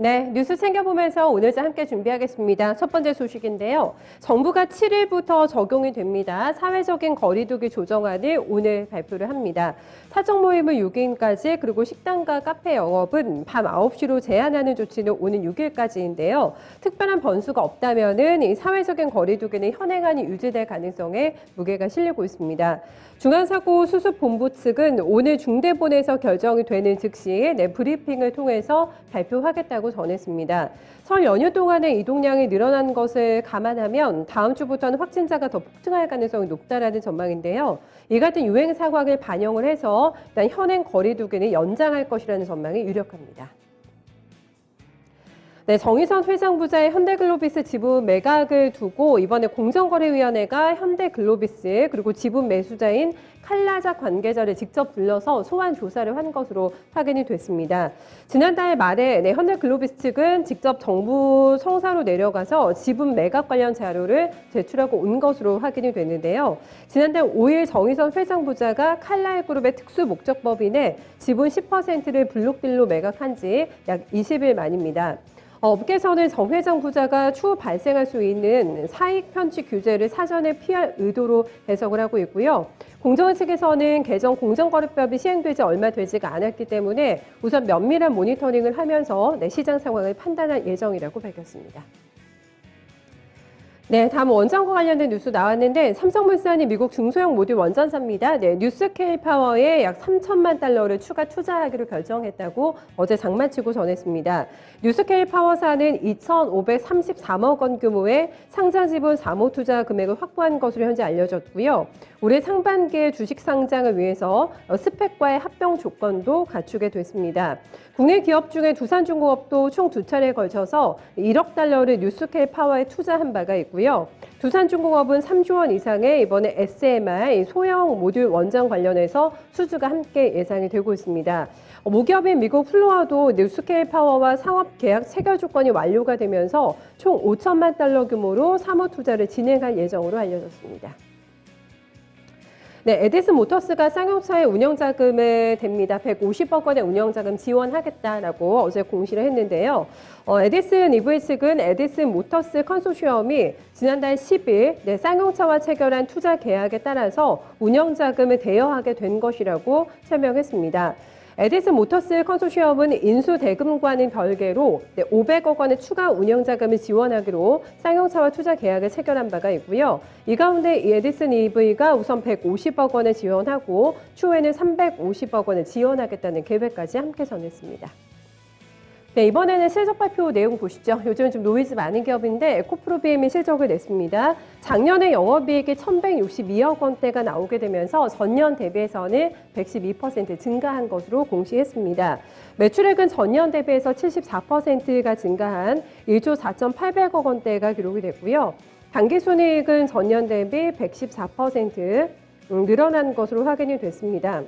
네, 뉴스 챙겨보면서 오늘자 함께 준비하겠습니다. 첫 번째 소식인데요. 정부가 7일부터 적용이 됩니다. 사회적인 거리두기 조정안을 오늘 발표를 합니다. 사적 모임을 6일까지 그리고 식당과 카페 영업은 밤 9시로 제한하는 조치는 오는 6일까지인데요. 특별한 변수가 없다면은 이 사회적인 거리두기는 현행안이 유지될 가능성에 무게가 실리고 있습니다. 중앙사고수습본부 측은 오늘 중대본에서 결정이 되는 즉시 브리핑을 통해서 발표하겠다고 전했습니다. 설 연휴 동안에 이동량이 늘어난 것을 감안하면 다음 주부터는 확진자가 더 폭증할 가능성이 높다라는 전망인데요. 이 같은 유행 상황을 반영을 해서 일단 현행 거리두기는 연장할 것이라는 전망이 유력합니다. 네, 정의선 회장 부자의 현대글로비스 지분 매각을 두고 이번에 공정거래위원회가 현대글로비스 그리고 지분 매수자인 칼라자 관계자를 직접 불러서 소환 조사를 한 것으로 확인이 됐습니다. 지난달 말에 현대글로비스 측은 직접 정부 성사로 내려가서 지분 매각 관련 자료를 제출하고 온 것으로 확인이 됐는데요. 지난달 5일 정의선 회장 부자가 칼라그룹의 특수목적법인에 지분 10%를 블록딜로 매각한 지 약 20일 만입니다. 업계에서는 정 회장 부자가 추후 발생할 수 있는 사익 편취 규제를 사전에 피할 의도로 해석을 하고 있고요. 공정원 측에서는 개정 공정거래법이 시행되지 얼마 되지가 않았기 때문에 우선 면밀한 모니터링을 하면서 시장 상황을 판단할 예정이라고 밝혔습니다. 네, 다음 원전과 관련된 뉴스 나왔는데 삼성물산이 미국 중소형 모듈 원전사입니다. 네, 뉴스케일파워에 약 3천만 달러를 추가 투자하기로 결정했다고 어제 장마치고 전했습니다. 뉴스케일파워사는 2,533억 원 규모의 상장 지분 사모 투자 금액을 확보한 것으로 현재 알려졌고요. 올해 상반기에 주식 상장을 위해서 스펙과의 합병 조건도 갖추게 됐습니다. 국내 기업 중에 두산중공업도 총 2차례에 걸쳐서 1억 달러를 뉴스케일파워에 투자한 바가 있고요. 두산중공업은 3조 원 이상의 이번에 SMR 소형 모듈 원전 관련해서 수주가 함께 예상이 되고 있습니다. 모기업인 미국 플로어도 뉴스케일파워와 상업 계약 체결 조건이 완료가 되면서 총 5천만 달러 규모로 사모 투자를 진행할 예정으로 알려졌습니다. 네, 에디슨 모터스가 쌍용차의 운영자금을 댑니다. 150억 원의 운영자금 지원하겠다라고 어제 공시를 했는데요. 에디슨 EV 측은 에디슨 모터스 컨소시엄이 지난달 10일 쌍용차와 체결한 투자 계약에 따라서 운영자금을 대여하게 된 것이라고 설명했습니다. 에디슨 모터스 컨소시엄은 인수 대금과는 별개로 500억 원의 추가 운영자금을 지원하기로 쌍용차와 투자 계약을 체결한 바가 있고요. 이 가운데 에디슨 EV가 우선 150억 원을 지원하고 추후에는 350억 원을 지원하겠다는 계획까지 함께 전했습니다. 네, 이번에는 실적 발표 내용 보시죠. 요즘 좀 노이즈 많은 기업인데 에코프로비엠이 실적을 냈습니다. 작년에 영업이익이 1,162억 원대가 나오게 되면서 전년 대비해서는 112% 증가한 것으로 공시했습니다. 매출액은 전년 대비해서 74%가 증가한 1조 4,800억 원대가 기록이 됐고요. 당기순이익은 전년 대비 114% 늘어난 것으로 확인이 됐습니다.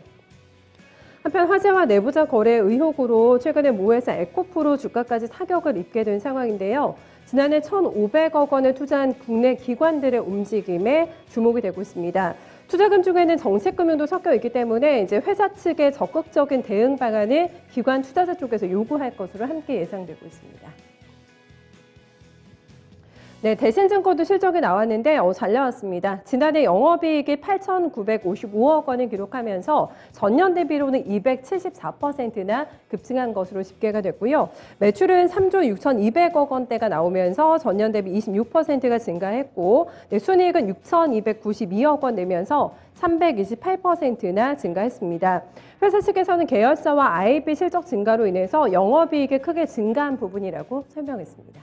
한편 화재와 내부자 거래 의혹으로 최근에 모회사 에코프로 주가까지 타격을 입게 된 상황인데요. 지난해 1,500억 원을 투자한 국내 기관들의 움직임에 주목이 되고 있습니다. 투자금 중에는 정책금융도 섞여 있기 때문에 이제 회사 측의 적극적인 대응 방안을 기관 투자자 쪽에서 요구할 것으로 함께 예상되고 있습니다. 네, 대신증권도 실적이 나왔는데 잘 나왔습니다. 지난해 영업이익이 8,955억 원을 기록하면서 전년 대비로는 274%나 급증한 것으로 집계가 됐고요. 매출은 3조 6,200억 원대가 나오면서 전년 대비 26%가 증가했고 순이익은 6,292억 원 내면서 328%나 증가했습니다. 회사 측에서는 계열사와 IB 실적 증가로 인해서 영업이익이 크게 증가한 부분이라고 설명했습니다.